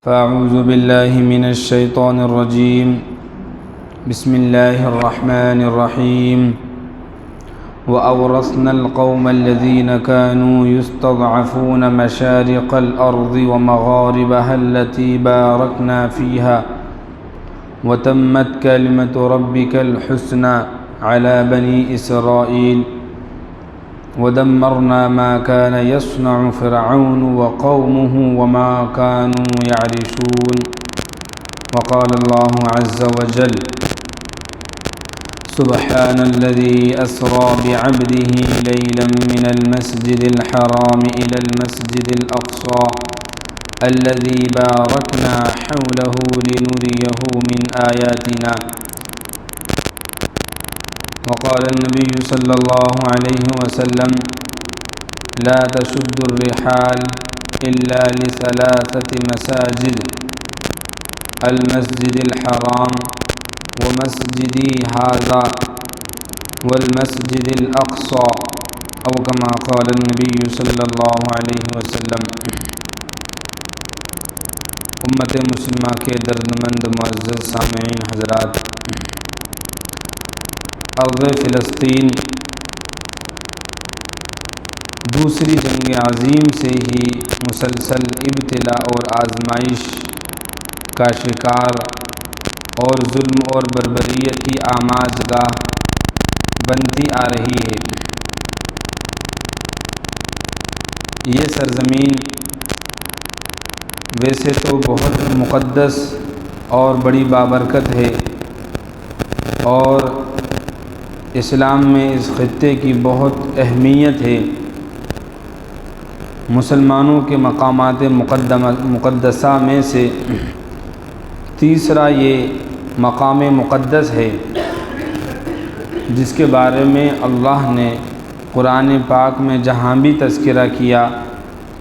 فأعوذ بالله من الشيطان الرجيم. بسم الله الرحمن الرحيم. وأورثنا القوم الذين كانوا يستضعفون مشارق الأرض ومغاربها التي باركنا فيها وتمت كلمة ربك الحسنى على بني إسرائيل ودمرنا ما كان يصنع فرعون وقومه وما كانوا يعرشون. وقال الله عز وجل: سبحان الذي أسرى بعبده ليلا من المسجد الحرام إلى المسجد الأقصى الذي باركنا حوله لنريه من آياتنا. وقال النبي صلى الله عليه وسلم: لا تشد الرحال إلا لثلاثة مساجد: المسجد الحرام ومسجدي هذا والمسجد الأقصى أو كما قال النبي صلی اللہ علیہ وسلم. امت مسلمہ کے دردمند معزز سامعین حضرات، ارض فلسطین دوسری جنگ عظیم سے ہی مسلسل ابتلا اور آزمائش کا شکار اور ظلم اور بربریت کی آماجگاہ بنتی آ رہی ہے. یہ سرزمین ویسے تو بہت مقدس اور بڑی بابرکت ہے اور اسلام میں اس خطے کی بہت اہمیت ہے. مسلمانوں کے مقامات مقدسہ میں سے تیسرا یہ مقام مقدس ہے جس کے بارے میں اللہ نے قرآن پاک میں جہاں بھی تذکرہ کیا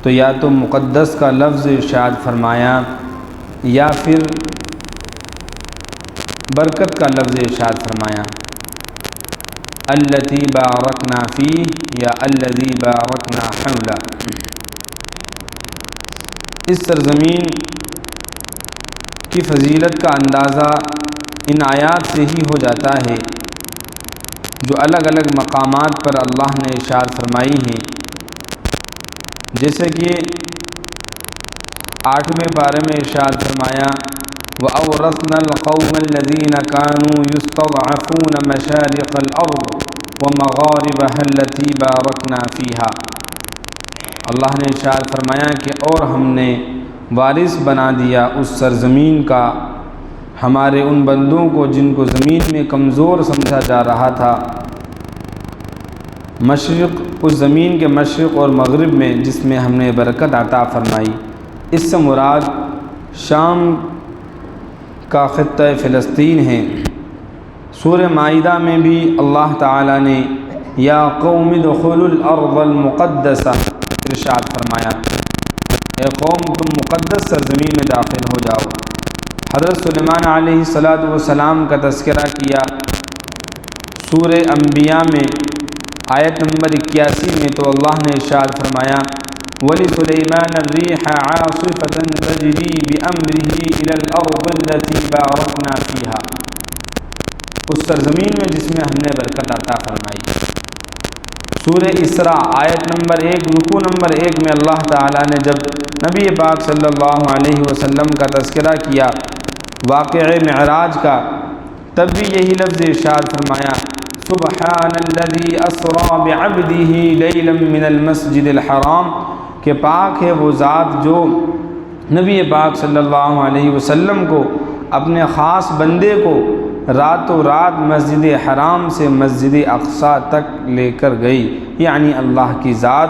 تو یا تو مقدس کا لفظ ارشاد فرمایا یا پھر برکت کا لفظ ارشاد فرمایا. التی بارکنا فی یا الذی بارکنا حولہ. اس سرزمین کی فضیلت کا اندازہ ان آیات سے ہی ہو جاتا ہے جو الگ الگ مقامات پر اللہ نے ارشاد فرمائی ہیں، جیسے کہ 8ویں پارے میں ارشاد فرمایا: وَأَوْرَثْنَا الْقَوْمَ الَّذِينَ كَانُوا يُسْتَضْعَفُونَ مَشَارِقَ الْأَرْضِ وَمَغَارِبَهَا الَّتِي بَارَكْنَا فِيهَا. اللہ نے ارشاد فرمایا کہ اور ہم نے وارث بنا دیا اس سرزمین کا ہمارے ان بندوں کو جن کو زمین میں کمزور سمجھا جا رہا تھا. مشرق، اس زمین کے مشرق اور مغرب میں جس میں ہم نے برکت عطا فرمائی. اس سے مراد شام کا خطہ فلسطین ہے. سورہ مائدہ میں بھی اللہ تعالی نے یا قوم ادخلوا الارض المقدسہ ارشاد فرمایا، اے قوم تم مقدس سرزمین میں داخل ہو جاؤ. حضرت سلیمان علیہ السلام کا تذکرہ کیا سورہ انبیاء میں آیت نمبر 81 میں، تو اللہ نے ارشاد فرمایا: وَلِسُلَيْمَانَ الرِّيحَ عَاصِفَةً تَجْرِي بِأَمْرِهِ إِلَى الْأَرْضِ الَّتِي بَارَكْنَا فِيهَا. اس سرزمین میں جس میں ہم نے برکت عطا فرمائی. سورہ اسراء آیت نمبر 1 رکوع نمبر 1 میں اللہ تعالیٰ نے جب نبی پاک صلی اللہ علیہ وسلم کا تذکرہ کیا واقعہ معراج کا، تب بھی یہی لفظ ارشاد فرمایا: سبحان الذی اسری بعبدہ لیلا من المسجد الحرام، کہ پاک ہے وہ ذات جو نبی پاک صلی اللہ علیہ وسلم کو اپنے خاص بندے کو راتوں رات مسجد حرام سے مسجد اقصیٰ تک لے کر گئی، یعنی اللہ کی ذات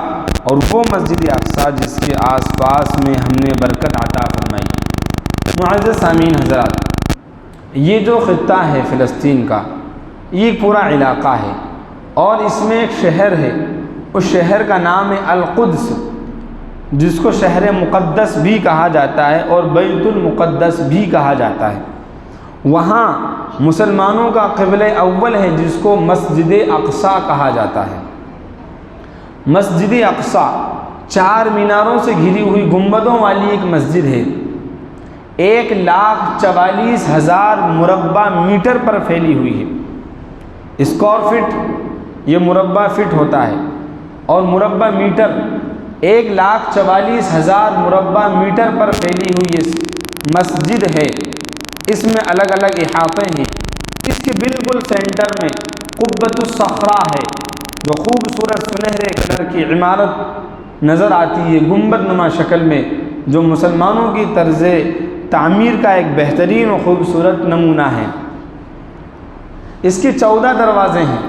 اور وہ مسجد اقصیٰ جس کے آس پاس میں ہم نے برکت عطا فرمائی. معزز سامعین حضرات، یہ جو خطہ ہے فلسطین کا، یہ پورا علاقہ ہے اور اس میں ایک شہر ہے. اس شہر کا نام ہے القدس، جس کو شہر مقدس بھی کہا جاتا ہے اور بیت المقدس بھی کہا جاتا ہے. وہاں مسلمانوں کا قبلہ اول ہے جس کو مسجد اقصیٰ کہا جاتا ہے. مسجد اقصیٰ 4 میناروں سے گھری ہوئی گنبدوں والی ایک مسجد ہے. 1,44,000 مربع میٹر پر پھیلی ہوئی ہے۔ اسکوائر فٹ یہ مربع فٹ ہوتا ہے، اور مربع میٹر 1,44,000 مربع میٹر پر پھیلی ہوئی یہ مسجد ہے۔ اس میں الگ الگ احاطے ہیں۔ اس کے بالکل سینٹر میں قبۃ الصخرہ ہے، جو خوبصورت سنہرے کلر کی عمارت نظر آتی ہے گنبد نما شکل میں، جو مسلمانوں کی طرز تعمیر کا ایک بہترین و خوبصورت نمونہ ہے۔ اس کے 14 دروازے ہیں۔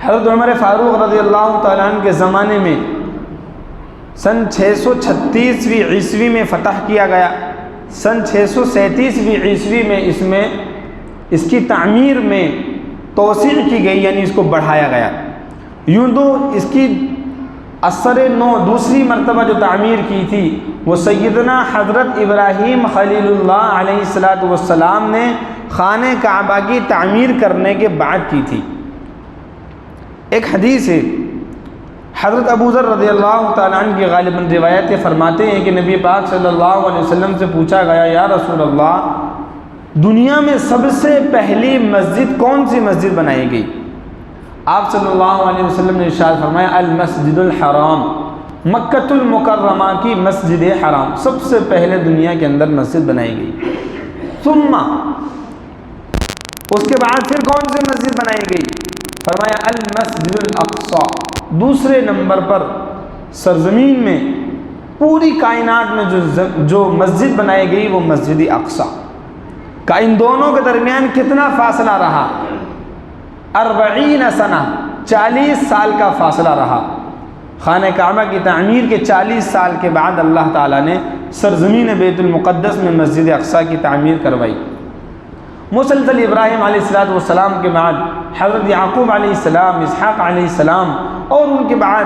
حضرت عمر فاروق رضی اللہ تعالیٰ عنہ کے زمانے میں سن 636 عیسوی میں فتح کیا گیا۔ سن 637 عیسوی میں اس کی تعمیر میں توسیع کی گئی، یعنی اس کو بڑھایا گیا۔ یوں تو اس کی اثر نو دوسری مرتبہ جو تعمیر کی تھی وہ سیدنا حضرت ابراہیم خلیل اللہ علیہ السلام نے خانہ کعبہ کی تعمیر کرنے کے بعد کی تھی۔ ایک حدیث ہے، حضرت ابو ذر رضی اللہ تعالیٰ عنہ کی غالباً روایت فرماتے ہیں کہ نبی پاک صلی اللہ علیہ وسلم سے پوچھا گیا، یا رسول اللہ، دنیا میں سب سے پہلی مسجد کون سی مسجد بنائی گئی؟ آپ صلی اللہ علیہ وسلم نے ارشاد فرمایا، المسجد الحرام، مکۃ المکرمہ کی مسجد حرام سب سے پہلے دنیا کے اندر مسجد بنائی گئی۔ ثم اس کے بعد پھر کون سی مسجد بنائی گئی؟ فرمایا المسجد الاقصی، دوسرے نمبر پر سرزمین میں پوری کائنات میں جو مسجد بنائی گئی وہ مسجد اقصی کا۔ ان دونوں کے درمیان کتنا فاصلہ رہا؟ 40 سنہ، 40 سال کا فاصلہ رہا۔ خانہ کعبہ کی تعمیر کے 40 سال کے بعد اللہ تعالیٰ نے سرزمین بیت المقدس میں مسجد اقصی کی تعمیر کروائی۔ مسلسل ابراہیم علیہ السلام کے بعد حضرت یعقوب علیہ السلام، اسحاق علیہ السلام، اور ان کے بعد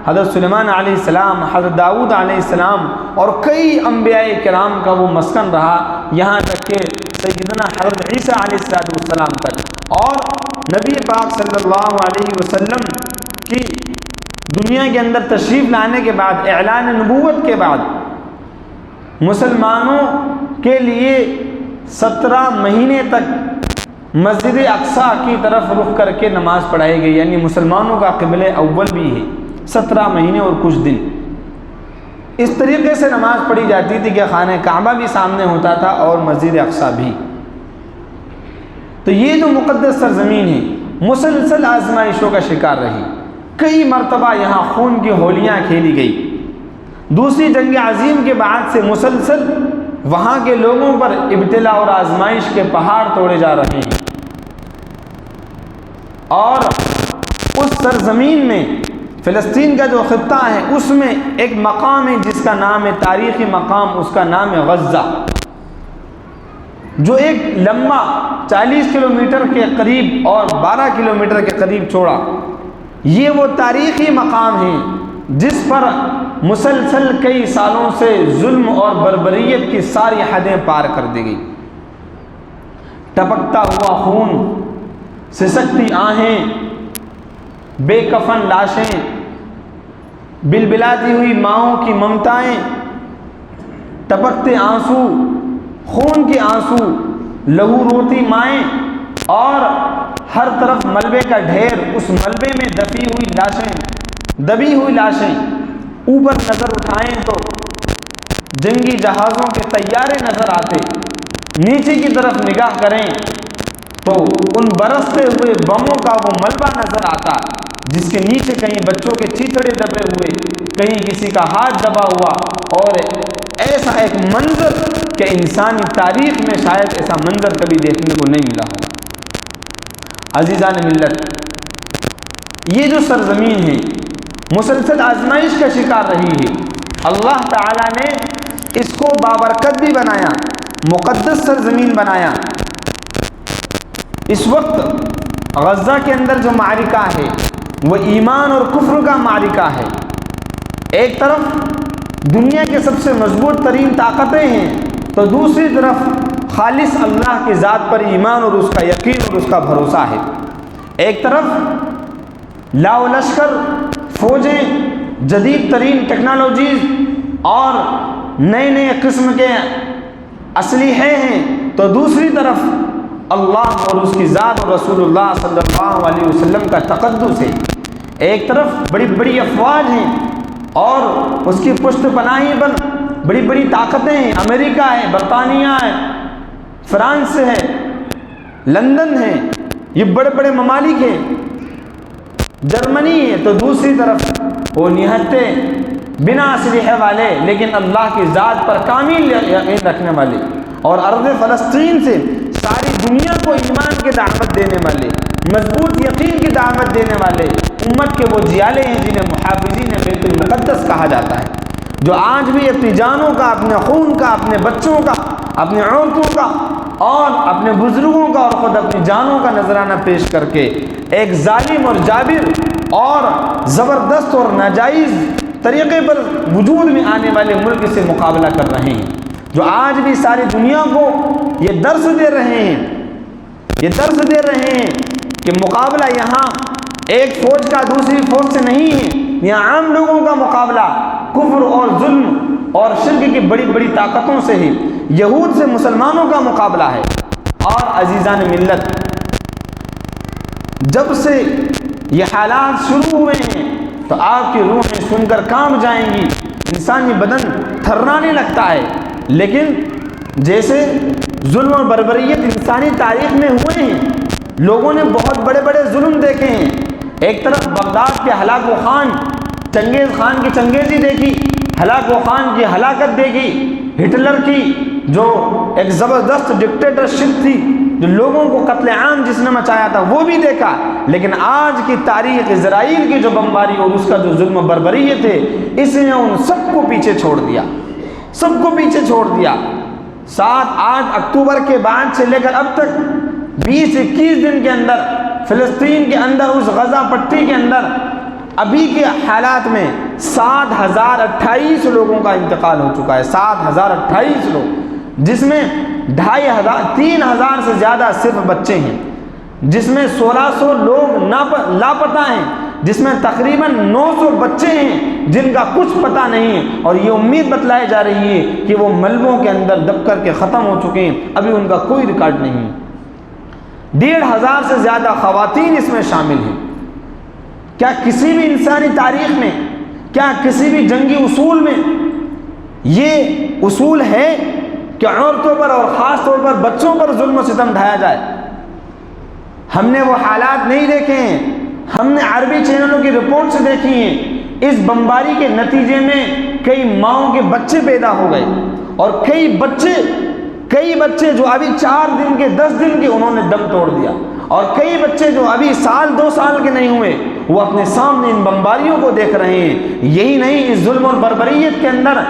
حضرت سلیمان علیہ السلام، حضرت داؤد علیہ السلام، اور کئی انبیاء کرام کا وہ مسکن رہا، یہاں تک کہ سیدنا حضرت عیسیٰ علیہ السلام تک۔ اور نبی پاک صلی اللہ علیہ وسلم کی دنیا کے اندر تشریف لانے کے بعد، اعلان نبوت کے بعد، مسلمانوں کے لیے 17 مہینے تک مسجد اقصی کی طرف رخ کر کے نماز پڑھائی گئی، یعنی مسلمانوں کا قبلہ اول بھی ہے، 17 مہینے اور کچھ دن اس طریقے سے نماز پڑھی جاتی تھی کہ خانہ کعبہ بھی سامنے ہوتا تھا اور مسجد اقصی بھی۔ تو یہ جو مقدس سرزمین ہے مسلسل آزمائشوں کا شکار رہی، کئی مرتبہ یہاں خون کی ہولیاں کھیلی گئی۔ دوسری جنگ عظیم کے بعد سے مسلسل وہاں کے لوگوں پر ابتلا اور آزمائش کے پہاڑ توڑے جا رہے ہیں، اور اس سرزمین میں فلسطین کا جو خطہ ہے اس میں ایک مقام ہے جس کا نام ہے تاریخی مقام، اس کا نام ہے غزہ، جو ایک لمبا 40 کلومیٹر کے قریب اور 12 کلومیٹر کے قریب چوڑا، یہ وہ تاریخی مقام ہے جس پر مسلسل کئی سالوں سے ظلم اور بربریت کی ساری حدیں پار کر دی گئی۔ ٹپکتا ہوا خون، سسکتی آہیں، بے کفن لاشیں، بلبلاتی ہوئی ماؤں کی ممتائیں، ٹپکتے آنسو، خون کے آنسو، لہو روتی مائیں، اور ہر طرف ملبے کا ڈھیر، اس ملبے میں دبی ہوئی لاشیں۔ اوپر نظر اٹھائیں تو جنگی جہازوں کے طیارے نظر آتے، نیچے کی طرف نگاہ کریں تو ان برستے ہوئے بموں کا وہ ملبہ نظر آتا، جس کے نیچے کہیں بچوں کے چیتڑے دبے ہوئے، کہیں کسی کا ہاتھ دبا ہوا، اور ایسا ایک منظر کہ انسانی تاریخ میں شاید ایسا منظر کبھی دیکھنے کو نہیں ملا ہوگا۔ عزیزان ملت، یہ جو سرزمین ہے مسلسل آزمائش کا شکار رہی ہے۔ اللہ تعالیٰ نے اس کو بابرکت بھی بنایا، مقدس سرزمین بنایا۔ اس وقت غزہ کے اندر جو معرکہ ہے وہ ایمان اور کفر کا معرکہ ہے۔ ایک طرف دنیا کے سب سے مضبوط ترین طاقتیں ہیں، تو دوسری طرف خالص اللہ کی ذات پر ایمان اور اس کا یقین اور اس کا بھروسہ ہے۔ ایک طرف لاؤ لشکر فوجیں، جدید ترین ٹیکنالوجیز اور نئے قسم کے اسلحے ہیں تو دوسری طرف اللہ اور اس کی ذات اور رسول اللہ صلی اللہ علیہ وسلم کا تقدس ہے۔ ایک طرف بڑی بڑی افواج ہیں اور اس کی پشت پناہی پر بڑی بڑی طاقتیں ہیں، امریکہ ہے، برطانیہ ہے، فرانس ہے، لندن ہے، یہ بڑے بڑے ممالک ہیں، جرمنی ہے، تو دوسری طرف وہ نہتے بنا اسلحے والے لیکن اللہ کی ذات پر کامل یقین رکھنے والے، اور ارض فلسطین سے ساری دنیا کو ایمان کی دعوت دینے والے، مضبوط یقین کی دعوت دینے والے امت کے وہ جیالے ہیں جنہیں محافظین بیت المقدس کہا جاتا ہے، جو آج بھی اپنی جانوں کا، اپنے خون کا، اپنے بچوں کا، اپنی عورتوں کا اور اپنے بزرگوں کا اور خود اپنی جانوں کا نذرانہ پیش کر کے ایک ظالم اور جابر اور زبردست اور ناجائز طریقے پر وجود میں آنے والے ملک سے مقابلہ کر رہے ہیں، جو آج بھی ساری دنیا کو یہ درس دے رہے ہیں، یہ درس دے رہے ہیں کہ مقابلہ یہاں ایک فوج کا دوسری فوج سے نہیں ہے، یہاں عام لوگوں کا مقابلہ کفر اور ظلم اور شرک کی بڑی بڑی طاقتوں سے ہے، یہود سے مسلمانوں کا مقابلہ ہے۔ اور عزیزان ملت، جب سے یہ حالات شروع ہوئے ہیں تو آپ کی روحیں سن کر کانپ جائیں گی، انسانی بدن تھررانے لگتا ہے، لیکن جیسے ظلم اور بربریت انسانی تاریخ میں ہوئے ہیں، لوگوں نے بہت بڑے بڑے ظلم دیکھے ہیں، ایک طرف بغداد کے ہلاک و خان، چنگیز خان کی چنگیزی دیکھی، ہلاک و خان کی ہلاکت دیکھی، ہٹلر کی جو ایک زبردست ڈکٹیٹرشپ تھی، جو لوگوں کو قتل عام جس نے مچایا تھا وہ بھی دیکھا، لیکن آج کی تاریخ اسرائیل کی جو بمباری اور اس کا جو ظلم و بربریت ہے، اس نے ان سب کو پیچھے چھوڑ دیا، سب کو پیچھے چھوڑ دیا۔ 7-8 اکتوبر کے بعد سے لے کر اب تک 20-21 دن کے اندر فلسطین کے اندر، اس غزہ پٹی کے اندر ابھی کے حالات میں 7028 لوگوں کا انتقال ہو چکا ہے، 7028 لوگ، جس میں 3000 سے زیادہ صرف بچے ہیں، جس میں 1600 لوگ لاپتہ ہیں، جس میں تقریباً 900 بچے ہیں جن کا کچھ پتہ نہیں ہے، اور یہ امید بتلائی جا رہی ہے کہ وہ ملبوں کے اندر دب کر کے ختم ہو چکے ہیں، ابھی ان کا کوئی ریکارڈ نہیں ہے۔ 1500 سے زیادہ خواتین اس میں شامل ہیں۔ کیا کسی بھی انسانی تاریخ میں، کیا کسی بھی جنگی اصول میں یہ اصول ہے کہ عورتوں پر اور خاص طور پر بچوں پر ظلم و ستم ڈھایا جائے؟ ہم نے وہ حالات نہیں دیکھے ہیں، ہم نے عربی چینلوں کی رپورٹ سے دیکھی ہیں۔ اس بمباری کے نتیجے میں کئی ماؤں کے بچے پیدا ہو گئے، اور کئی بچے جو ابھی 4 دن کے 10 دن کے انہوں نے دم توڑ دیا، اور کئی بچے جو ابھی 1-2 سال کے نہیں ہوئے وہ اپنے سامنے ان بمباریوں کو دیکھ رہے ہیں۔ یہی نہیں، اس ظلم اور بربریت کے اندر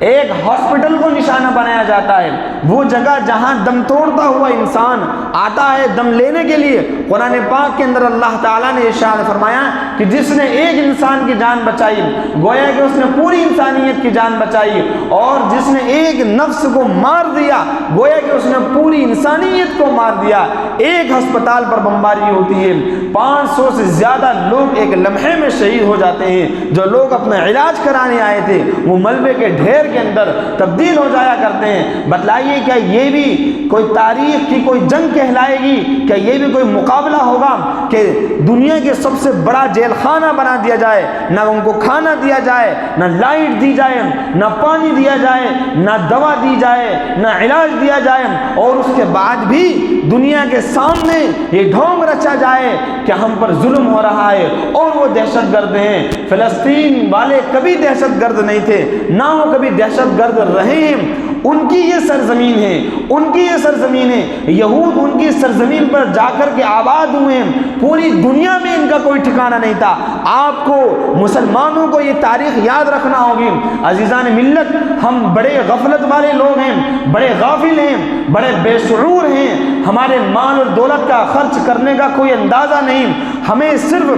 ایک ہاسپٹل کو نشانہ بنایا جاتا ہے، وہ جگہ جہاں دم توڑتا ہوا انسان آتا ہے دم لینے کے لیے۔ قرآن پاک کے اندر اللہ تعالیٰ نے ارشاد فرمایا کہ جس نے ایک انسان کی جان بچائی گویا کہ اس نے پوری انسانیت کی جان بچائی، اور جس نے ایک نفس کو مار دیا گویا کہ اس نے پوری انسانیت کو مار دیا۔ ایک ہسپتال پر بمباری ہوتی ہے، 500 سے زیادہ لوگ ایک لمحے میں شہید ہو جاتے ہیں، جو لوگ اپنا علاج کرانے آئے تھے وہ ملبے کے ڈھیر کے اندر تبدیل ہو جایا کرتے ہیں۔ بتلائیے کیا یہ بھی کوئی تاریخ کی کوئی جنگ کہلائے گی؟ کیا یہ بھی کوئی مقابلہ ہوگا کہ دنیا کے سب سے بڑا جیل خانہ بنا دیا جائے، نہ ان کو کھانا دیا جائے، نہ لائٹ دی جائے، نہ پانی دیا جائے، نہ دوا دی جائے، نہ علاج دیا جائے، اور اس کے بعد بھی دنیا کے سامنے یہ ڈھونگ رچا جائے کہ ہم پر ظلم ہو رہا ہے اور وہ دہشت گرد ہیں؟ فلسطین والے کبھی دہشت گرد نہیں تھے، نہ وہ کبھی دہشت گرد رہے ہیں۔ ان کی یہ سرزمین ہے، ان کی یہ سرزمین ہے، یہود ان کی سرزمین پر جا کر کے آباد ہوئے ہیں، پوری دنیا میں ان کا کوئی ٹھکانہ نہیں تھا۔ آپ کو مسلمانوں کو یہ تاریخ یاد رکھنا ہوگی۔ عزیزان ملت، ہم بڑے غفلت والے لوگ ہیں، بڑے غافل ہیں، بڑے بے شعور ہیں، ہمارے مال اور دولت کا خرچ کرنے کا کوئی اندازہ نہیں، ہمیں صرف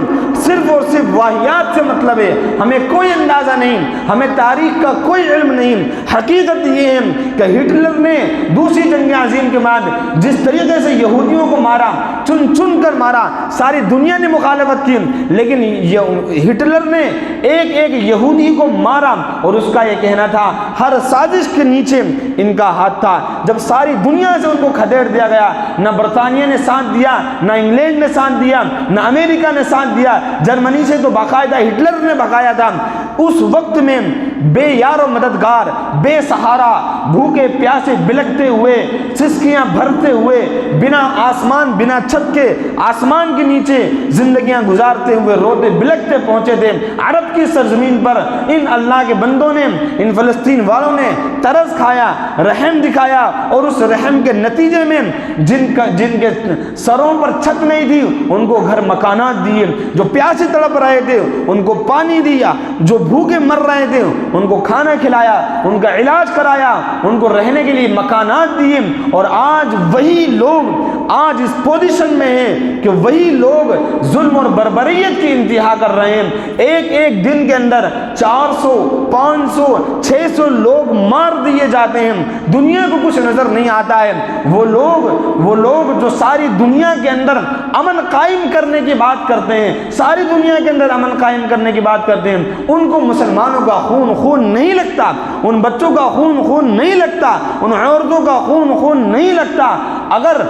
اور صرف واہیات سے مطلب ہے، ہمیں کوئی اندازہ نہیں، ہمیں تاریخ کا کوئی علم نہیں۔ حقیقت یہ ہے کہ ہٹلر نے دوسری جنگ عظیم کے بعد جس طریقے سے یہودیوں کو مارا، چن چن کر مارا، ساری دنیا نے مخالفت کی، لیکن ہٹلر نے ایک ایک یہودی کو مارا، اور اس کا یہ کہنا تھا ہر سازش کے نیچے ان کا ہاتھ تھا۔ جب ساری دنیا سے ان کو کھدیڑ دیا گیا، نہ برطانیہ نے ساتھ دیا، نہ انگلینڈ نے ساتھ دیا، نہ امریکہ نے ساتھ دیا، جرمنی سے تو باقاعدہ ہٹلر نے بھگایا تھا۔ اس وقت میں بے یار و مددگار، بے سہارا، بھوکے پیاسے بلکتے ہوئے، سسکیاں بھرتے ہوئے، بنا آسمان، بنا چھت کے، آسمان کے نیچے زندگیاں گزارتے ہوئے، روتے بلکتے پہنچے تھے عرب کی سرزمین پر۔ ان اللہ کے بندوں نے، ان فلسطین والوں نے ترس کھایا، رحم دکھایا، اور اس رحم کے نتیجے میں جن کے سروں پر چھت نہیں تھی ان کو گھر مکانات دیے، جو پیاسے تڑپ رہے تھے ان کو پانی دیا، جو بھوکے مر رہے تھے ان کو کھانا کھلایا، ان کا علاج کرایا، ان کو رہنے کے لیے مکانات دیے۔ اور آج وہی لوگ آج اس پوزیشن میں ہیں کہ وہی لوگ ظلم اور بربریت کی انتہا کر رہے ہیں۔ ایک ایک دن کے اندر 400 500 600 لوگ مار دیے جاتے ہیں، دنیا کو کچھ نظر نہیں آتا ہے۔ وہ لوگ جو ساری دنیا کے اندر امن قائم کرنے کی بات کرتے ہیں، ساری دنیا کے اندر امن قائم کرنے کی بات کرتے ہیں، ان کو مسلمانوں کا خون نہیں لگتا، ان بچوں کا خون نہیں لگتا، ان عورتوں کا خون نہیں لگتا۔ اگر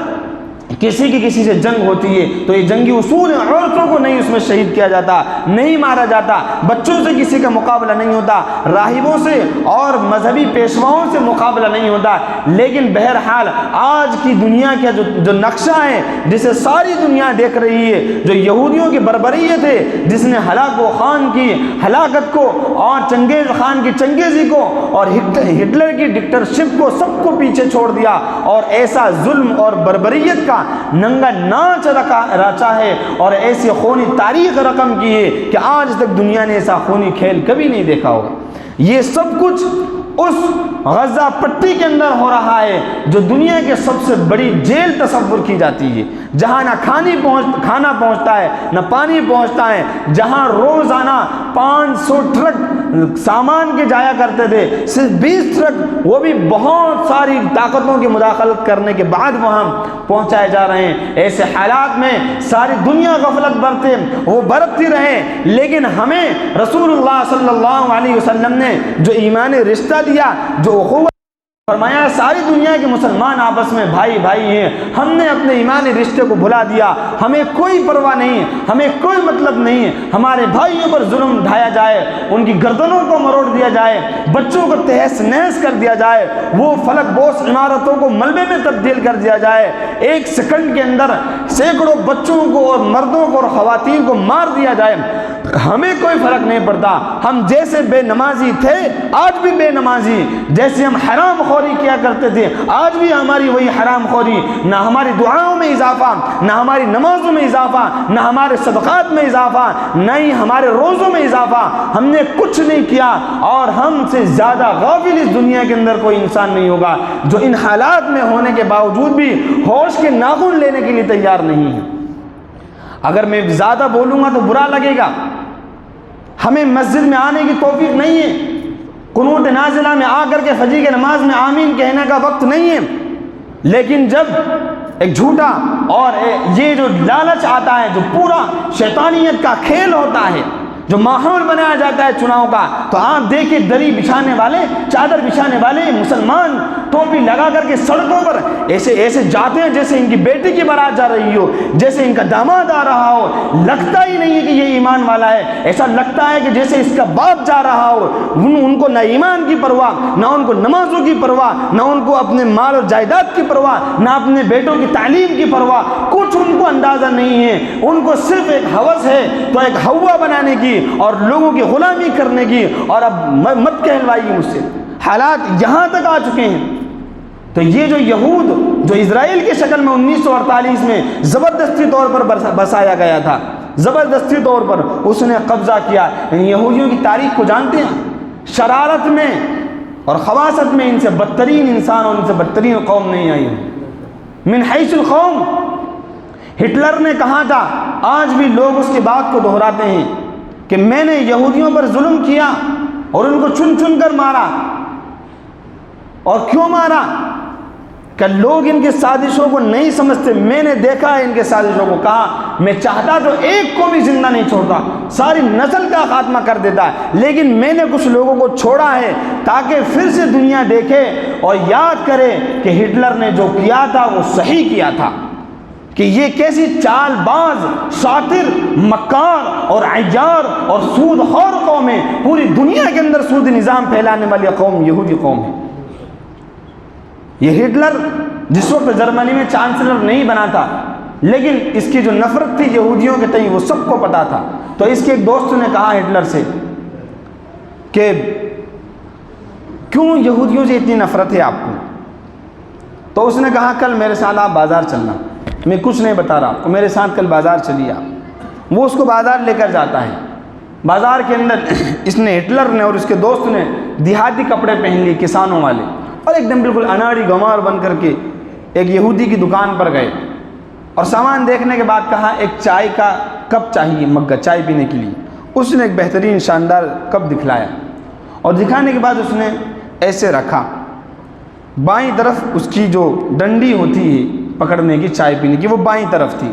کسی سے جنگ ہوتی ہے تو یہ جنگی اصول ہیں، عورتوں کو نہیں اس میں شہید کیا جاتا، نہیں مارا جاتا، بچوں سے کسی کا مقابلہ نہیں ہوتا، راہبوں سے اور مذہبی پیشواؤں سے مقابلہ نہیں ہوتا۔ لیکن بہرحال آج کی دنیا کا جو نقشہ ہے جسے ساری دنیا دیکھ رہی ہے، جو یہودیوں کی بربریت ہے، جس نے ہلاک و خان کی ہلاکت کو، اور چنگیز خان کی چنگیزی کو، اور ہٹلر کی ڈکٹرشپ کو، سب کو پیچھے چھوڑ دیا، اور ایسا ظلم اور بربریت کا ننگا ناچ رچا ہے، اور ایسی خونی تاریخ رقم کی ہے کہ آج تک دنیا نے ایسا خونی کھیل کبھی نہیں دیکھا ہوگا۔ یہ سب کچھ اس غزہ پٹی کے اندر ہو رہا ہے جو دنیا کے سب سے بڑی جیل تصور کی جاتی ہے، جہاں نہ کھانا پہنچتا ہے، نہ پانی پہنچتا ہے، جہاں روزانہ 500 ٹرک سامان کے جایا کرتے تھے، صرف 20 ٹرک، وہ بھی بہت ساری طاقتوں کی مداخلت کرنے کے بعد وہاں پہنچائے جا رہے ہیں۔ ایسے حالات میں ساری دنیا غفلت برتتی رہے، لیکن ہمیں رسول اللہ صلی اللہ علیہ وسلم نے جو ایمان رشتہ دیا، جو اخوت فرمایا، ساری دنیا کے مسلمان آپس میں بھائی ہیں، ہم نے اپنے ایمانی رشتے کو بھلا دیا، ہمیں کوئی پرواہ نہیں، ہمیں کوئی مطلب نہیں ہمارے بھائیوں پر ظلم ڈھایا جائے، ان کی گردنوں کو مروڑ دیا جائے، بچوں کو تہس نہس کر دیا جائے، وہ فلک بوس عمارتوں کو ملبے میں تبدیل کر دیا جائے، ایک سیکنڈ کے اندر سینکڑوں بچوں کو اور مردوں کو اور خواتین کو مار دیا جائے، ہمیں کوئی فرق نہیں پڑتا۔ ہم جیسے بے نمازی تھے آج بھی بے نمازی، جیسے ہم حرام خوری کیا کرتے تھے آج بھی ہماری وہی حرام خوری، نہ ہماری دعاؤں میں اضافہ، نہ ہماری نمازوں میں اضافہ، نہ ہمارے صدقات میں اضافہ، نہ ہی ہمارے روزوں میں اضافہ، ہم نے کچھ نہیں کیا، اور ہم سے زیادہ غافل اس دنیا کے اندر کوئی انسان نہیں ہوگا جو ان حالات میں ہونے کے باوجود بھی ہوش کے ناخن لینے کے لیے تیار نہیں ہے۔ اگر میں زیادہ بولوں گا تو برا لگے گا، ہمیں مسجد میں آنے کی توفیق نہیں ہے، قنوت نازلہ میں آ کر کے فجر کی نماز میں آمین کہنے کا وقت نہیں ہے، لیکن جب ایک جھوٹا اور یہ جو لالچ آتا ہے، جو پورا شیطانیت کا کھیل ہوتا ہے، جو ماحول بنایا جاتا ہے چناؤ کا، تو آپ دیکھیں دری بچھانے والے، چادر بچھانے والے مسلمان ٹوپی لگا کر کے سڑکوں پر ایسے جاتے ہیں جیسے ان کی بیٹی کی بارات جا رہی ہو، جیسے ان کا داماد آ رہا ہو، لگتا ہی نہیں ہے کہ یہ ایمان والا ہے، ایسا لگتا ہے کہ جیسے اس کا باپ جا رہا ہو۔ ان کو نہ ایمان کی پرواہ، نہ ان کو نمازوں کی پرواہ، نہ ان کو اپنے مال اور جائیداد کی پرواہ، نہ اپنے بیٹوں کی تعلیم کی پرواہ، کچھ ان کو اندازہ نہیں ہے، ان کو صرف ایک ہوس ہے تو ایک ہوا بنانے کی اور لوگوں کی غلامی کرنے کی، اور اب مت کہلوائیے مجھ سے، حالات یہاں تک آ چکے ہیں۔ تو یہ جو یہود جو اسرائیل کی شکل میں 1948 میں زبردستی طور پر بسایا گیا تھا، زبردستی طور پر اس نے قبضہ کیا، ان یہودیوں کی تاریخ کو جانتے ہیں، شرارت میں اور خواصت میں ان سے بدترین انسان اور ان سے بدترین قوم نہیں آئی من حیث القوم۔ ہٹلر نے کہا تھا، آج بھی لوگ اس کی بات کو دہراتے ہیں کہ میں نے یہودیوں پر ظلم کیا اور ان کو چن چن کر مارا، اور کیوں مارا؟ کہ لوگ ان کی سازشوں کو نہیں سمجھتے، میں نے دیکھا ہے ان کے سازشوں کو، کہا میں چاہتا تو ایک کو بھی زندہ نہیں چھوڑتا، ساری نسل کا خاتمہ کر دیتا ہے، لیکن میں نے کچھ لوگوں کو چھوڑا ہے تاکہ پھر سے دنیا دیکھے اور یاد کرے کہ ہٹلر نے جو کیا تھا وہ صحیح کیا تھا، کہ یہ کیسی چال باز، شاطر، مکار اور عیار اور سود خور قوم ہے، پوری دنیا کے اندر سود نظام پھیلانے والی قوم یہودی قوم ہے۔ یہ ہٹلر جس وقت جرمنی میں چانسلر نہیں بنا تھا، لیکن اس کی جو نفرت تھی یہودیوں کے تئیں وہ سب کو پتا تھا، تو اس کے ایک دوست نے کہا ہٹلر سے کہ کیوں یہودیوں سے اتنی نفرت ہے آپ کو؟ تو اس نے کہا کل میرے ساتھ آپ بازار چلنا، میں کچھ نہیں بتا رہا آپ کو، میرے ساتھ کل بازار چلیے آپ۔ وہ اس کو بازار لے کر جاتا ہے، بازار کے اندر اس نے ہٹلر نے اور اس کے دوست نے دیہاتی کپڑے پہن لیے کسانوں والے، اور ایک دم بالکل اناڑی گنوار بن کر کے ایک یہودی کی دکان پر گئے، اور سامان دیکھنے کے بعد کہا ایک چائے کا کپ چاہیے، مگہ چائے پینے کے لیے۔ اس نے ایک بہترین شاندار کپ دکھلایا، اور دکھانے کے بعد اس نے ایسے رکھا، بائیں طرف اس کی جو ڈنڈی ہوتی ہے پکڑنے کی چائے پینے کی وہ بائیں طرف تھی۔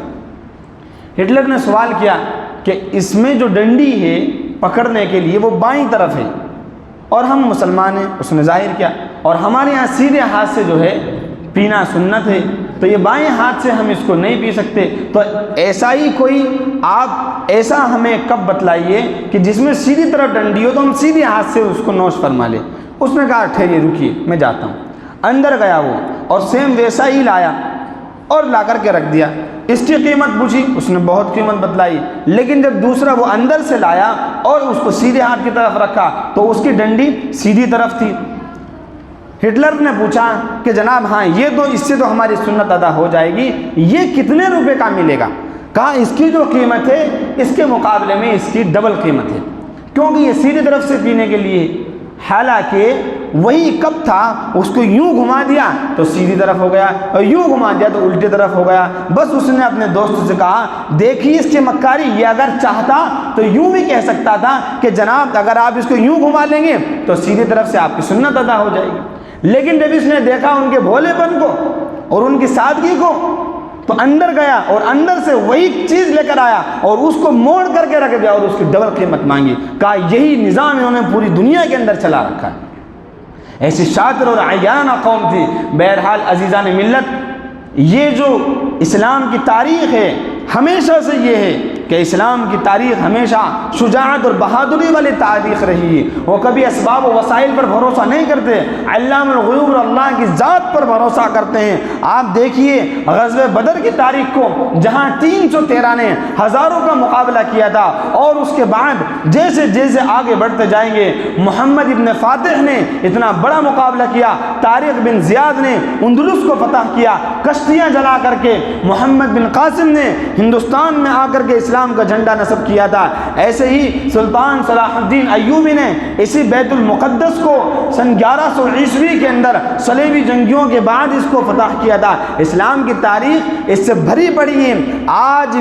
ہٹلر نے سوال کیا کہ اس میں جو ڈنڈی ہے پکڑنے کے لیے وہ بائیں طرف ہے اور ہم مسلمان ہیں، اس نے ظاہر کیا، اور ہمارے یہاں سیدھے ہاتھ سے جو ہے پینا سنت ہے، تو یہ بائیں ہاتھ سے ہم اس کو نہیں پی سکتے، تو ایسا ہی کوئی آپ ایسا ہمیں کب بتلائیے کہ جس میں سیدھی طرف ڈنڈی ہو تو ہم سیدھے ہاتھ سے اس کو نوش فرما لیں۔ اس نے کہا ٹھہریے رکیے میں جاتا ہوں۔ اندر گیا وہ اور سیم ویسا ہی لایا اور لا کر کے رکھ دیا۔ اس کی قیمت پوچھی، اس نے بہت قیمت بتلائی، لیکن جب دوسرا وہ اندر سے لایا اور اس کو سیدھے ہاتھ کی طرف رکھا تو اس کی ڈنڈی سیدھی طرف تھی۔ ہٹلر نے پوچھا کہ جناب ہاں یہ تو اس سے تو ہماری سنت ادا ہو جائے گی، یہ کتنے روپے کا ملے گا؟ کہا اس کی جو قیمت ہے اس کے مقابلے میں اس کی ڈبل قیمت ہے، کیونکہ یہ سیدھی طرف سے پینے کے لیے، حالانکہ وہی کپ تھا، اس کو یوں گھما دیا تو سیدھی طرف ہو گیا اور یوں گھما دیا تو الٹی طرف ہو گیا۔ بس اس نے اپنے دوست سے کہا دیکھیے اس کی مکاری، یہ اگر چاہتا تو یوں بھی کہہ سکتا تھا کہ جناب اگر آپ اس کو یوں گھما لیں گے تو سیدھی طرف سے آپ کی سنت ادا ہو جائے گی، لیکن جب اس نے دیکھا ان کے بھولے پن کو اور ان کی سادگی کو تو اندر گیا اور اندر سے وہی چیز لے کر آیا اور اس کو موڑ کر کے رکھ دیا اور اس کی ڈبل قیمت مانگی۔ کہا یہی نظام انہوں نے پوری دنیا کے اندر چلا رکھا ہے۔ ایسی شاطر اور عیانہ قوم تھی۔ بہرحال عزیزان ملت، یہ جو اسلام کی تاریخ ہے ہمیشہ سے یہ ہے کہ اسلام کی تاریخ ہمیشہ شجاعت اور بہادری والی تاریخ رہی ہے۔ وہ کبھی اسباب و وسائل پر بھروسہ نہیں کرتے، علام الغیوب اور اللہ کی ذات پر بھروسہ کرتے ہیں۔ آپ دیکھیے غزوہ بدر کی تاریخ کو، جہاں 313 نے ہزاروں کا مقابلہ کیا تھا، اور اس کے بعد جیسے جیسے آگے بڑھتے جائیں گے محمد ابن فاتح نے اتنا بڑا مقابلہ کیا، طارق بن زیاد نے اندلس کو فتح کیا، کشتیاں جلا کر کے محمد بن قاسم نے ہندوستان میں آ کر کے اسلام کا جھنڈا نصب کیا تھا۔ ایسے ہی سلطان صلاح الدین ایوبی نے اسی بیت المقدس کو سن 1100 عیسوی کے اندر صلیبی جنگیوں کے بعد اس کو فتح کیا تھا۔ اسلام کی تاریخ اس سے بھری پڑی ہے۔ آج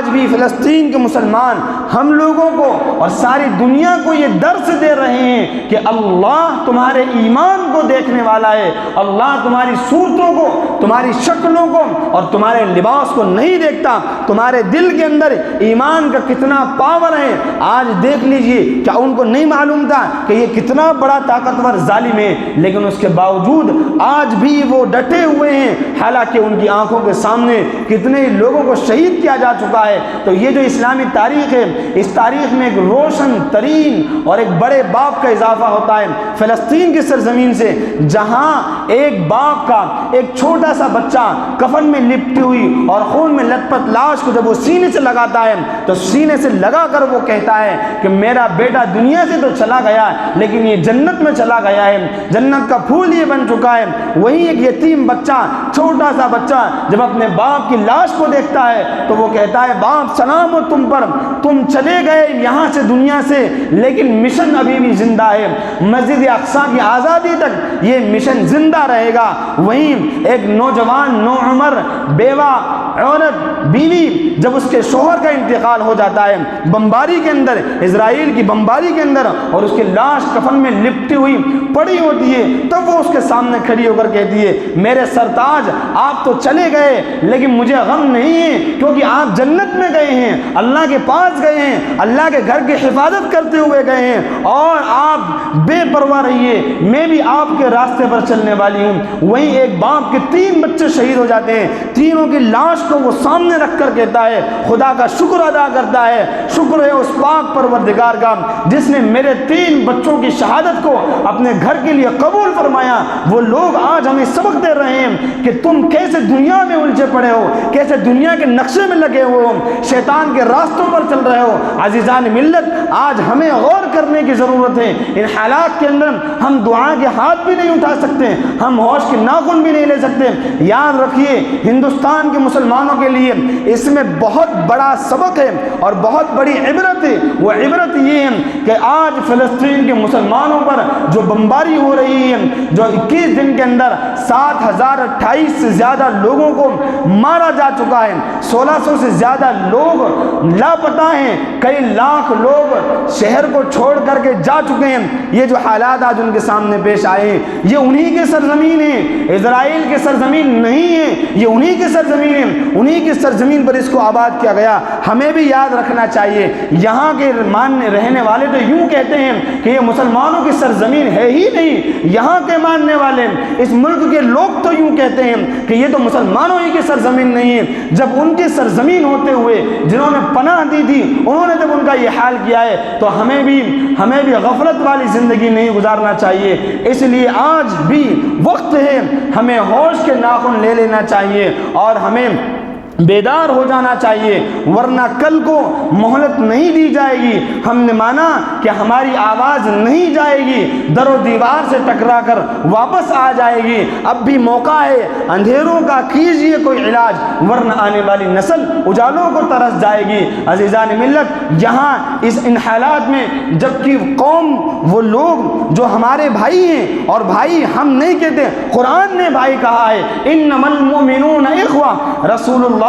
بھی فلسطین کے مسلمان ہم لوگوں کو اور ساری دنیا کو یہ درس دے رہے ہیں کہ اللہ تمہارے ایمان کو دیکھنے والا ہے، اللہ تمہاری صورتوں کو، تمہاری شکلوں کو اور تمہارے لباس کو نہیں دیکھتا، تمہارے دل کے اندر ایمان کا کتنا پاور ہے۔ آج دیکھ لیجئے، کیا ان کو نہیں معلوم تھا کہ یہ کتنا بڑا طاقتور ظالم ہے؟ لیکن اس کے باوجود آج بھی وہ ڈٹے ہوئے ہیں، حالانکہ ان کی آنکھوں کے سامنے کتنے لوگوں کو شہید کیا جا چکا ہے۔ تو یہ جو اسلامی تاریخ ہے، اس تاریخ میں ایک روشن ترین اور ایک بڑے باپ کا اضافہ ہوتا ہے۔ فلسطین کی سرزمین سے، جہاں ایک باپ کا ایک چھوٹا سا بچہ کفن میں لپٹی ہوئی اور خون میں لت پت لاش کو جب وہ سینے سے لگاتا ہے تو سینے سے لگا کر وہ کہتا ہے کہ میرا بیٹا دنیا سے تو چلا گیا لیکن یہ جنت میں چلا گیا ہے، جنت کا پھول یہ بن چکا ہے۔ وہی ایک یتیم بچہ، چھوٹا سا بچہ جب اپنے باپ کی لاش کو دیکھتا ہے تو وہ کہتا ہے باپ سلام ہو تم پر، تم چلے گئے یہاں سے دنیا سے لیکن مشن ابھی بھی زندہ ہے، مسجد اقصی کی آزادی تک یہ مشن زندہ رہے گا۔ وہیں ایک نوجوان نوعمر بیوہ عورت بیوی جب اس کے شوہر کا انتقال ہو جاتا ہے بمباری کے اندر، اسرائیل کی بمباری کے اندر، اور اس کی لاش کفن میں لپٹی ہوئی پڑی ہوتی ہے، تب وہ اس کے سامنے کھڑی ہو کر کہتی ہے میرے سرتاج آپ تو چلے گئے لیکن مجھے غم نہیں ہے، کیونکہ آپ جنت میں گئے ہیں، اللہ کے پاس گئے ہیں، اللہ کے گھر کی حفاظت کرتے ہوئے گئے ہیں، اور آپ بے پرواہ رہیے، میں بھی آپ کے راستے پر چلنے والی ہوں۔ وہیں ایک باپ کے 3 بچے شہید ہو جاتے ہیں، تینوں کی لاش کو وہ سامنے رکھ کر کہتا ہے خدا کا شکر ادا کرتا ہے، شکر ہے اس پاک پروردگار کا جس نے میرے 3 بچوں کی شہادت کو اپنے گھر کے لیے قبول فرمایا۔ وہ لوگ آج ہمیں سبق دے رہے ہیں کہ تم کیسے دنیا میں الجھے پڑے ہو، کیسے دنیا کے نقشے میں لگے ہوئے ہو، شیطان کے راستوں پر چل رہے ہو۔ عزیزان ملت، آج ہمیں غور کرنے کی ضرورت ہے۔ ان حالات کے اندر ہم دعا کے ہاتھ بھی نہیں اٹھا سکتے، ہم ہوش کے ناخن بھی نہیں لے سکتے۔ یاد رکھیے ہندوستان کے مسلمانوں کے لیے اس میں بہت بڑا سبق ہے اور بہت بڑی عبرت ہے۔ وہ عبرت یہ ہے کہ آج فلسطین کے مسلمانوں پر جو بمباری ہو رہی ہے، جو 21 دن کے اندر 7028 سے زیادہ لوگوں کو مارا جا چکا ہے، 1600 سے زیادہ لوگ لاپتہ ہیں، کئی لاکھ لوگ شہر کو چھوڑ کر کے جا چکے ہیں۔ یہ جو حالات آج ان کے سامنے پیش آئے ہیں یہ انہی کی سرزمین ہے، اسرائیل کی سرزمین نہیں ہے، یہ انہی کی سرزمین ہے، انہی کی سرزمین پر اس کو آباد کیا گیا۔ ہمیں بھی یاد رکھنا چاہیے، یہاں کے ماننے رہنے والے تو یوں کہتے ہیں کہ یہ مسلمانوں کی سرزمین ہے ہی نہیں، یہاں کے ماننے والے اس ملک کے لوگ تو یوں کہتے ہیں کہ یہ تو مسلمانوں ہی کی سرزمین نہیں ہے، جب ان کی سرزمین ہوتے ہوئے جنہوں نے پناہ دی تھی انہوں نے جب ان کا یہ حال کیا ہے تو ہمیں بھی غفلت والی زندگی نہیں گزارنا چاہیے۔ اس لیے آج بھی وقت ہے، ہمیں ہوش کے ناخن لے لینا چاہیے اور ہمیں بیدار ہو جانا چاہیے، ورنہ کل کو مہلت نہیں دی جائے گی۔ ہم نے مانا کہ ہماری آواز نہیں جائے گی، در و دیوار سے ٹکرا کر واپس آ جائے گی۔ اب بھی موقع ہے، اندھیروں کا کیجیے کوئی علاج، ورنہ آنے والی نسل اجالوں کو ترس جائے گی۔ عزیزان ملت، یہاں ان حالات میں جبکہ قوم وہ لوگ جو ہمارے بھائی ہیں، اور بھائی ہم نہیں کہتے، قرآن نے بھائی کہا ہے انما المؤمنون اخوہ، رسول اللہ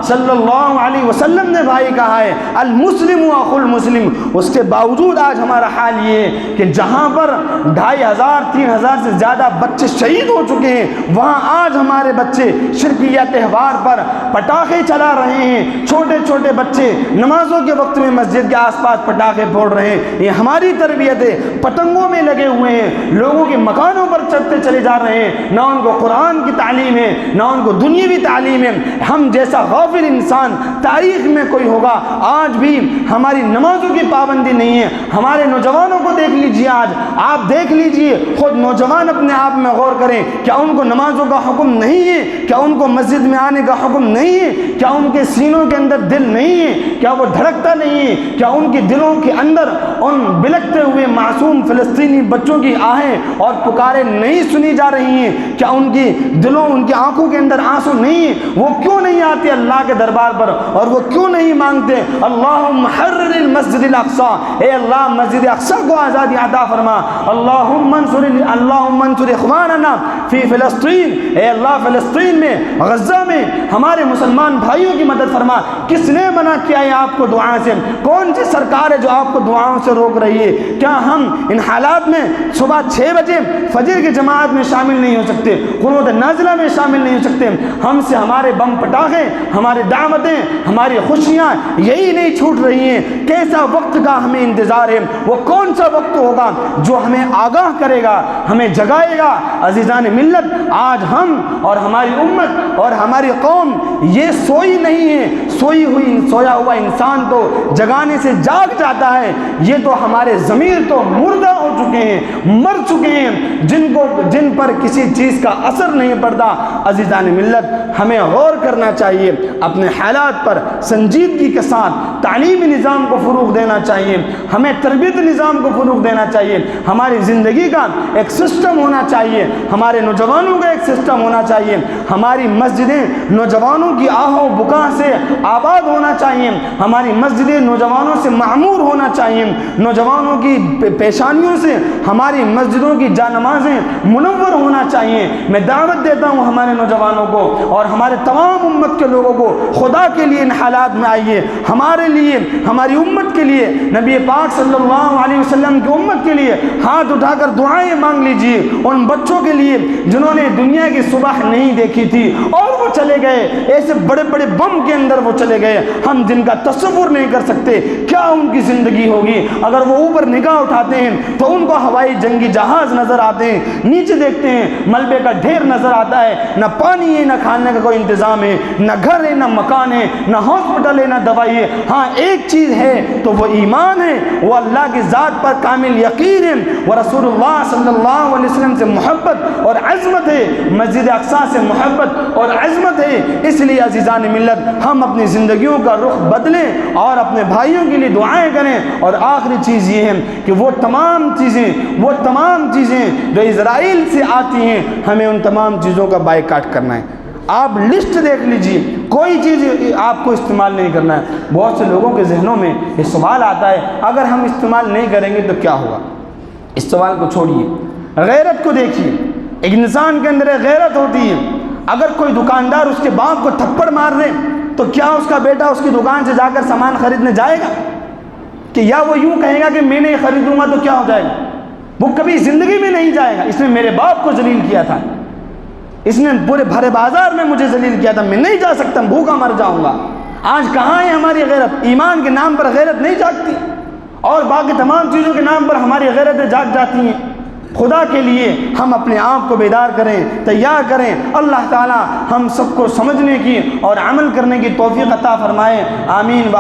صلی اللہ علیہ وسلم نے بھائی کہا ہے المسلم اخو المسلم۔ اس کے باوجود آج ہمارا حال یہ ہے کہ جہاں پر 2500 3000 سے زیادہ بچے شہید ہو چکے ہیں، وہاں آج ہمارے بچے شرکیہ تہوار پر پٹاخے چلا رہے ہیں، چھوٹے چھوٹے بچے نمازوں کے وقت میں مسجد کے آس پاس پٹاخے پھوڑ رہے ہیں۔ یہ ہماری تربیت ہے، پتنگوں میں لگے ہوئے ہیں، لوگوں کے مکانوں پر چڑھتے چلے جا رہے ہیں، نہ ان کو قرآن کی تعلیم ہے نہ ان کو دنیاوی تعلیم ہے۔ ہم جیسا غافل انسان تاریخ میں کوئی ہوگا؟ آج بھی ہماری نمازوں کی پابندی نہیں ہے۔ ہمارے نوجوانوں کو دیکھ لیجیے، آج آپ دیکھ لیجیے، خود نوجوان اپنے آپ میں غور کریں، کیا ان کو نمازوں کا حکم نہیں ہے؟ کیا ان کو مسجد میں آنے کا حکم نہیں ہے؟ کیا ان کے سینوں کے اندر دل نہیں ہے؟ کیا وہ دھڑکتا نہیں ہے؟ کیا ان کے دلوں کے اندر ان بلکتے ہوئے معصوم فلسطینی بچوں کی آہیں اور پکاریں نہیں سنی جا رہی ہیں؟ کیا ان کی دلوں ان کی آنکھوں کے اندر آنسو نہیں ہیں؟ وہ کیوں نہیں آتے اللہ کے دربار پر اور وہ کیوں نہیں مانگتے اللہم حرر المسجد الاقصی، اے اللہ مسجد اقصی کو آزادی عطا فرما، اللہم انصر اخواننا فی فلسطین، اے اللہ فلسطین میں غزہ میں ہمارے مسلمان بھائیوں کی مدد فرما۔ کس نے منع کیا ہے آپ کو دعا سے؟ کون سی سرکار ہے جو آپ کو دعاؤں سے روک رہی ہے؟ کیا ہم ان حالات میں صبح 6 بجے فجر کی جماعت میں شامل نہیں ہو سکتے، قنوت نازلہ میں شامل نہیں ہو سکتے؟ ہم سے ہمارے بم پٹاخے، ہماری دعوتیں، ہماری خوشیاں یہی نہیں چھوٹ رہی ہیں۔ کیسا وقت کا ہمیں انتظار ہے؟ وہ کون سا وقت ہوگا جو ہمیں آگاہ کرے گا، ہمیں جگائے گا؟ عزیزان ملت، آج ہم اور ہماری امت اور ہماری قوم یہ سوئی نہیں ہے۔ سویا ہوا انسان تو جگانے سے جاگ جاتا ہے، یہ تو ہمارے ضمیر تو مردہ ہو چکے ہیں، مر چکے ہیں، جن پر کسی چیز کا اثر نہیں پڑتا۔ عزیزان ملت، ہمیں غور کرنا چاہیے، اپنے حالات پر سنجیدگی کے ساتھ تعلیمی نظام کو فروغ دینا چاہیے، ہمیں تربیت نظام کو فروغ دینا چاہیے، ہماری زندگی کا ایک سسٹم ہونا چاہیے، ہمارے نوجوانوں کا ایک سسٹم ہونا چاہیے، ہماری مسجدیں نوجوانوں کی آہ و بکا سے آباد ہونا چاہیے، ہماری مسجدیں نوجوانوں سے معمور ہونا چاہیے، نوجوانوں کی پیشانیوں سے ہماری مسجدوں کی جانمازیں منور ہونا چاہیے۔ میں دعوت دیتا ہوں ہمارے نوجوانوں کو اور ہمارے تمام امت کے لوگوں کو، خدا کے لیے ان حالات میں آئیے، ہمارے لیے، ہماری امت کے لیے، نبی پاک صلی اللہ علیہ وسلم کی امت کے لیے ہاتھ اٹھا کر دعائیں مانگ لیجیے۔ ان بچوں کے لیے جنہوں نے دنیا کی صبح نہیں دیکھی تھی اور وہ چلے گئے، ایسے بڑے بڑے بم کے اندر وہ چلے گئے، ہم جن کا تصور نہیں کر سکتے کیا ان کی زندگی ہوگی۔ اگر وہ اوپر نگاہ اٹھاتے ہیں تو ان کو ہوائی جنگی جہاز نظر آتے ہیں، نیچے دیکھتے ہیں ملبے کا ڈھیر نظر آتا ہے، نہ پانی ہے، نہ کھانے کا کوئی انتظام ہے، نہ گھر ہے، نہ مکان ہے، نہ ہاسپٹل ہے، نہ دوائی ہے۔ ہاں ایک چیز ہے تو وہ ایمان ہے، وہ اللہ کی ذات پر کامل یقین ہے، وہ رسول اللہ صلی اللہ علیہ وسلم سے محبت اور عظمت ہے، مسجد اقصی سے محبت اور عظمت ہے۔ اس لیے عزیزان ملت، ہم اپنی زندگیوں کا رخ بدلیں اور اپنے بھائیوں کے لیے دعائیں کریں۔ اور آخری چیز یہ ہے کہ وہ تمام چیزیں جو اسرائیل سے آتی ہیں، ہمیں ان تمام چیزوں کا بائیکاٹ کرنا ہے۔ آپ لسٹ دیکھ لیجئے، کوئی چیز آپ کو استعمال نہیں کرنا ہے۔ بہت سے لوگوں کے ذہنوں میں یہ سوال آتا ہے اگر ہم استعمال نہیں کریں گے تو کیا ہوگا؟ اس سوال کو چھوڑیے، غیرت کو دیکھیے۔ ایک انسان کے اندر ایک غیرت ہوتی ہے۔ اگر کوئی دکاندار اس کے باپ کو تھپڑ مار دے تو کیا اس کا بیٹا اس کی دکان سے جا کر سامان خریدنے جائے گا؟ کہ یا وہ یوں کہے گا کہ میں نہیں خریدوں گا تو کیا ہو جائے گا؟ وہ کبھی زندگی میں نہیں جائے گا، اس نے میرے باپ کو ذلیل کیا تھا، اس نے پورے بھرے بازار میں مجھے ذلیل کیا تھا، میں نہیں جا سکتا، بھوکا مر جاؤں گا۔ آج کہاں ہے ہماری غیرت؟ ایمان کے نام پر غیرت نہیں جاگتی اور باقی تمام چیزوں کے نام پر ہماری غیرتیں جاگ جاتی ہیں۔ خدا کے لیے ہم اپنے آپ کو بیدار کریں، تیار کریں۔ اللہ تعالی ہم سب کو سمجھنے کی اور عمل کرنے کی توفیق عطا فرمائے، آمین۔